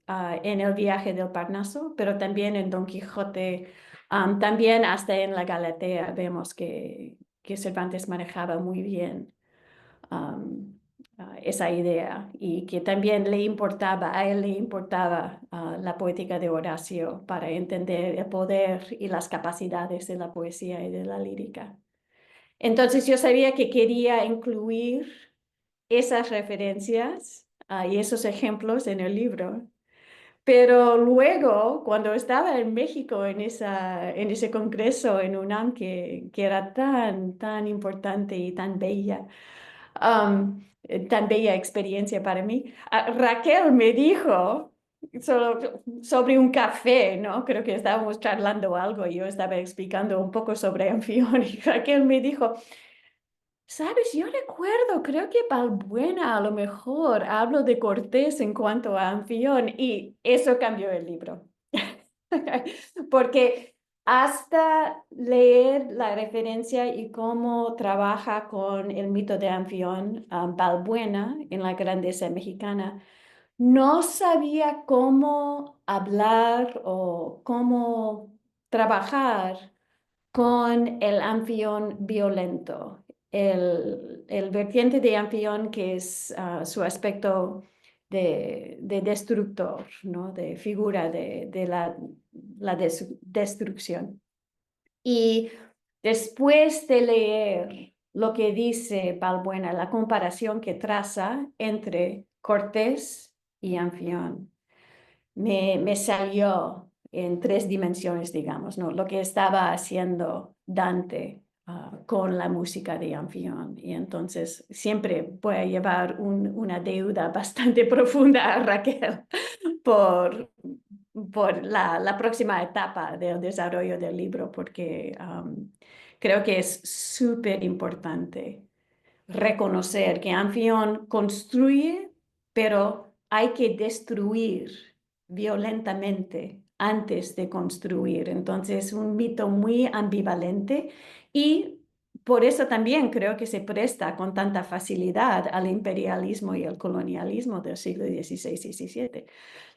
en el viaje del Parnaso, pero también en Don Quijote, también hasta en la Galatea vemos que Cervantes manejaba muy bien esa idea y que también a él le importaba la poética de Horacio para entender el poder y las capacidades de la poesía y de la lírica. Entonces yo sabía que quería incluir esas referencias y esos ejemplos en el libro. Pero luego, cuando estaba en México en ese congreso en UNAM que era tan importante y tan bella experiencia para mí, Raquel me dijo sobre un café, ¿no? Creo que estábamos charlando algo y yo estaba explicando un poco sobre Anfión y Raquel me dijo, sabes, yo recuerdo, creo que Balbuena a lo mejor hablo de Cortés en cuanto a Anfión y eso cambió el libro. Porque hasta leer la referencia y cómo trabaja con el mito de Anfión, Balbuena en la grandeza mexicana, no sabía cómo hablar o cómo trabajar con el Anfión violento, el vertiente de Anfión que es su aspecto de destructor, ¿no? De figura de la destrucción. Y después de leer lo que dice Balbuena, la comparación que traza entre Cortés y Anfión, me salió en tres dimensiones, digamos, ¿no? Lo que estaba haciendo Dante con la música de Anfión. Y entonces siempre voy a llevar una deuda bastante profunda a Raquel por, por la próxima etapa del desarrollo del libro, porque creo que es súper importante reconocer que Anfión construye, pero hay que destruir violentamente antes de construir. Entonces, un mito muy ambivalente y por eso también creo que se presta con tanta facilidad al imperialismo y al colonialismo del siglo XVI y XVII.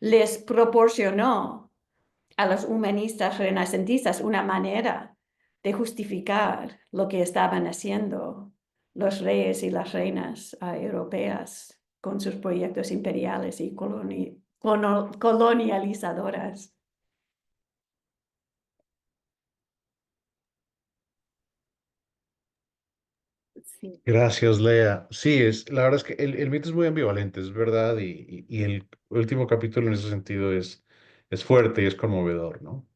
Les proporcionó a los humanistas renacentistas una manera de justificar lo que estaban haciendo los reyes y las reinas europeas con sus proyectos imperiales y colonializadoras. Sí. Gracias, Lea. Sí, la verdad es que el mito es muy ambivalente, es verdad, y el último capítulo en ese sentido es fuerte y es conmovedor, ¿no?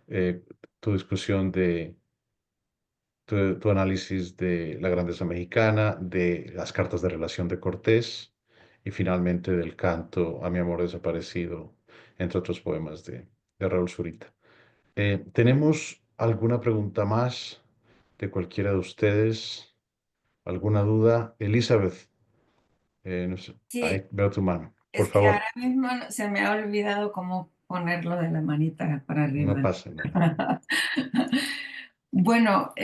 Eh, Tu discusión tu análisis de la grandeza mexicana, de las cartas de relación de Cortés y finalmente del canto a mi amor desaparecido, entre otros poemas de Raúl Zurita. ¿Tenemos alguna pregunta más de cualquiera de ustedes? ¿Alguna duda? Elizabeth, no sé, Sí, ahí veo tu mano. Por es que ahora favor, mismo se me ha olvidado cómo ponerlo de la manita para no arriba. pasa nada. Bueno, no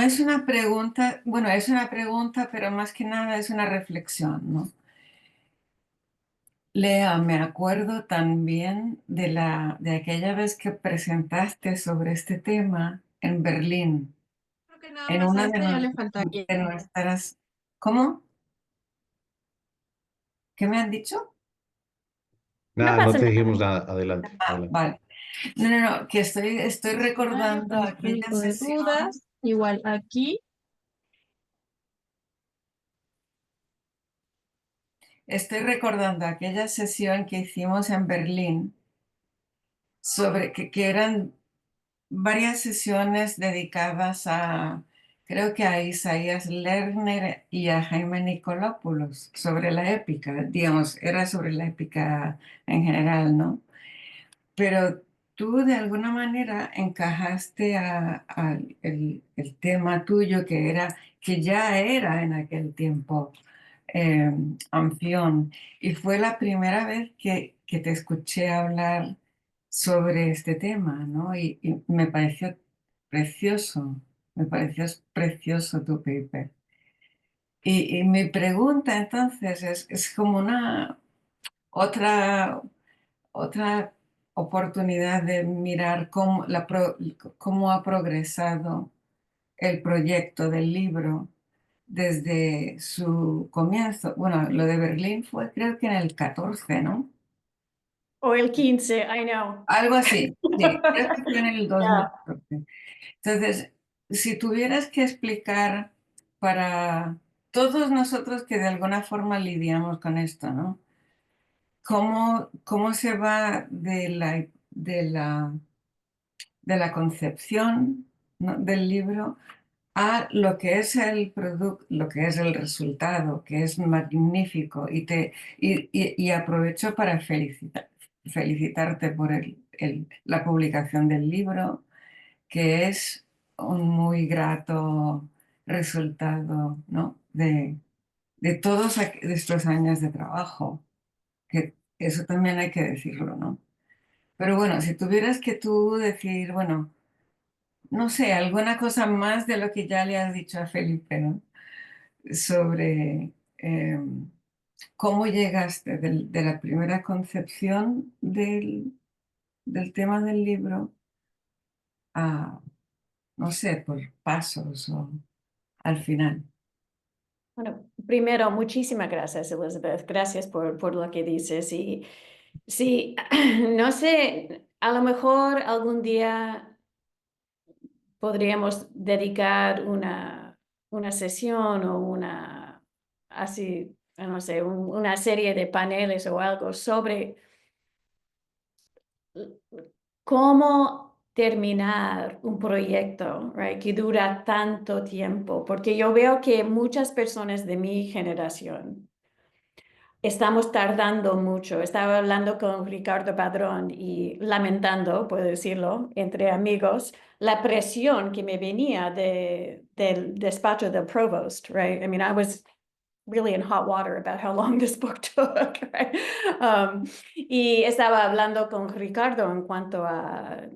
es una pregunta, bueno, es una pregunta, pero más que nada es una reflexión, ¿no? Lea, me acuerdo también de aquella vez que presentaste sobre este tema en Berlín, Creo que nada en más a una este ya le faltaría. de nuestras... ¿Cómo? ¿Qué me han dicho? No Nada, no pasa te nada. dijimos nada. Adelante, Ah, adelante. vale. No, no, no, que estoy recordando Para aquella crónico de sesión. dudas, igual aquí. Estoy recordando aquella sesión que hicimos en Berlín sobre que eran varias sesiones dedicadas a, creo que a Isaías Lerner y a Jaime Nicolopoulos sobre la épica, digamos, era sobre la épica en general, ¿no? Pero tú de alguna manera encajaste el tema tuyo que ya era en aquel tiempo Anfión, y fue la primera vez que te escuché hablar sobre este tema, ¿no? Y me pareció precioso tu paper. Y mi pregunta entonces es como una otra, otra oportunidad de mirar cómo ha progresado el proyecto del libro desde su comienzo. Bueno, lo de Berlín fue creo que en el 14, ¿no? O el 15, I know. Algo así, sí, creo que fue en el Yeah. 2014. Entonces, si tuvieras que explicar para todos nosotros que de alguna forma lidiamos con esto, ¿no? ¿Cómo se va de la concepción, ¿no?, del libro a lo que es el producto, lo que es el resultado, que es magnífico? Y aprovecho para felicitarte por la publicación del libro, que es un muy grato resultado, ¿no?, de todos estos años de trabajo, que eso también hay que decirlo, ¿no? Pero bueno, si tuvieras que tú decir, bueno, no sé, alguna cosa más de lo que ya le has dicho a Felipe, ¿no?, sobre cómo llegaste de la primera concepción del tema del libro a, no sé, por pasos o al final. Bueno, primero, muchísimas gracias, Elizabeth. Gracias por lo que dices. Y sí, no sé, a lo mejor algún día podríamos dedicar una sesión o así, no sé, una serie de paneles o algo sobre cómo terminar un proyecto, right, que dura tanto tiempo, porque yo veo que muchas personas de mi generación estamos tardando mucho. Estaba hablando con Ricardo Padrón y lamentando, puedo decirlo, entre amigos, la presión que me venía del despacho del provost, right? I mean, I was really in hot water about how long this book took, right? Y estaba hablando con Ricardo en cuanto a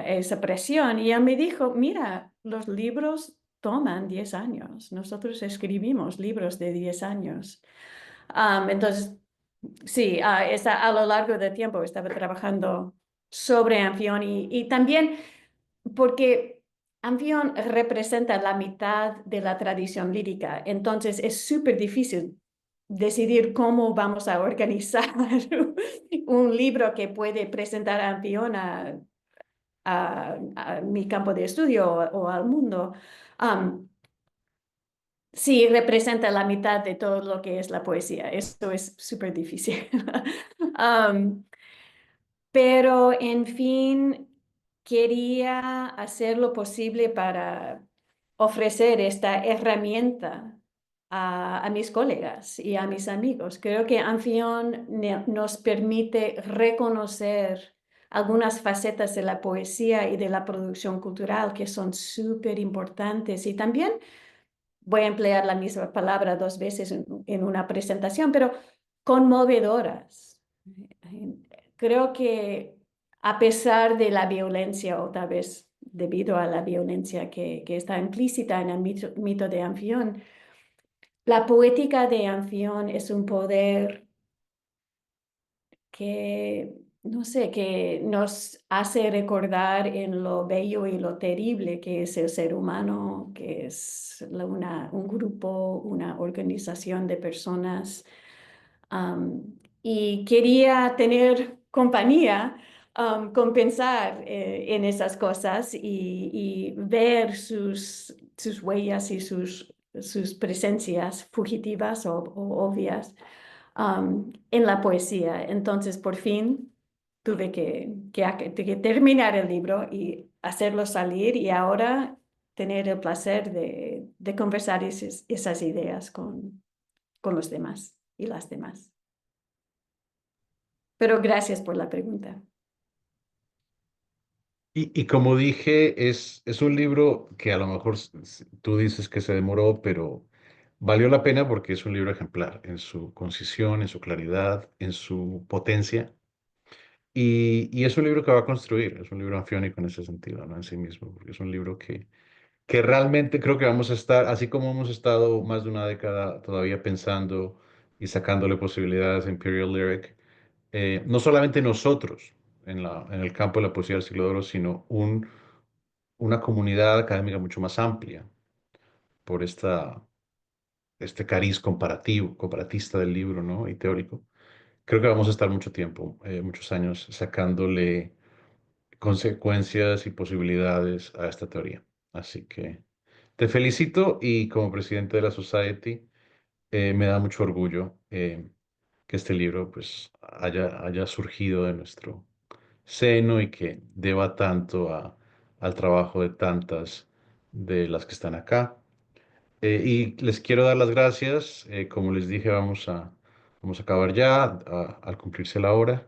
esa presión y él me dijo, mira, los libros toman 10 años. Nosotros escribimos libros de 10 años. Entonces, sí, a lo largo del tiempo estaba trabajando sobre Anfión y también porque Anfión representa la mitad de la tradición lírica, entonces es súper difícil decidir cómo vamos a organizar un libro que puede presentar a Anfión a mi campo de estudio o al mundo. Um, Sí, representa la mitad de todo lo que es la poesía. Esto es súper difícil. Um, pero, en fin, quería hacer lo posible para ofrecer esta herramienta a mis colegas y a mis amigos. Creo que Anfión nos permite reconocer algunas facetas de la poesía y de la producción cultural que son súper importantes y también voy a emplear la misma palabra dos veces en una presentación, pero conmovedoras. Creo que a pesar de la violencia, o tal vez debido a la violencia que está implícita en el mito de Anfión, la poética de Anfión es un poder que, no sé, que nos hace recordar en lo bello y lo terrible que es el ser humano, que es un grupo, una organización de personas. y quería tener compañía con pensar en esas cosas y ver sus huellas y sus presencias fugitivas o obvias en la poesía. Entonces, por fin tuve que terminar el libro y hacerlo salir y ahora tener el placer de conversar esas ideas con los demás y las demás. Pero gracias por la pregunta. Y como dije, es un libro que a lo mejor tú dices que se demoró, pero valió la pena porque es un libro ejemplar en su concisión, en su claridad, en su potencia. Y es un libro que va a construir, es un libro anfiónico en ese sentido, ¿no? En sí mismo, porque es un libro que realmente creo que vamos a estar, así como hemos estado más de una década todavía pensando y sacándole posibilidades a Imperial Lyric, no solamente nosotros en el campo de la poesía del siglo de oro, sino una comunidad académica mucho más amplia por este cariz comparatista del libro, ¿no? Y teórico. Creo que vamos a estar mucho tiempo, muchos años, sacándole consecuencias y posibilidades a esta teoría. Así que te felicito y como presidente de la Society, me da mucho orgullo que este libro pues haya surgido de nuestro seno y que deba tanto al trabajo de tantas de las que están acá. Y les quiero dar las gracias. Como les dije, vamos a acabar ya al cumplirse la hora.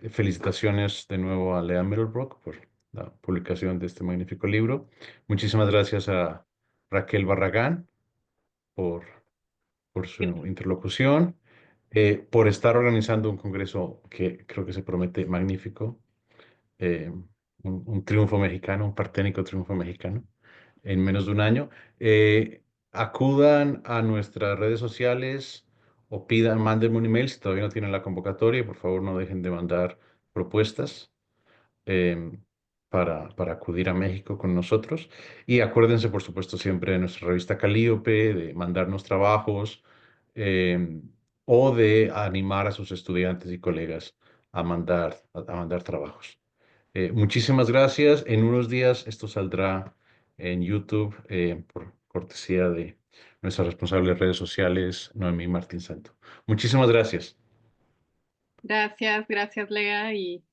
Felicitaciones de nuevo a Lea Middlebrook por la publicación de este magnífico libro. Muchísimas gracias a Raquel Barragán por, por su interlocución, por estar organizando un congreso que creo que se promete magnífico, eh, un triunfo mexicano, un parténico triunfo mexicano en menos de un año. Acudan a nuestras redes sociales o mándenme un email si todavía no tienen la convocatoria y por favor no dejen de mandar propuestas eh, para acudir a México con nosotros. Y acuérdense, por supuesto, siempre de nuestra revista Calíope, de mandarnos trabajos eh, o de animar a sus estudiantes y colegas a mandar trabajos. Muchísimas gracias. En unos días esto saldrá en YouTube por cortesía de nuestra responsable de redes sociales, Noemí Martín Santo. Muchísimas gracias. Gracias, gracias, Lea, y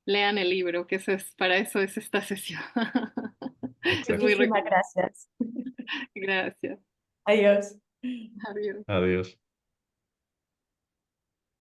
lean el libro, que eso es, para eso es esta sesión. Es muy Exacto. Muchísimas recomendable. gracias. Gracias. Adiós. Adiós. Adiós.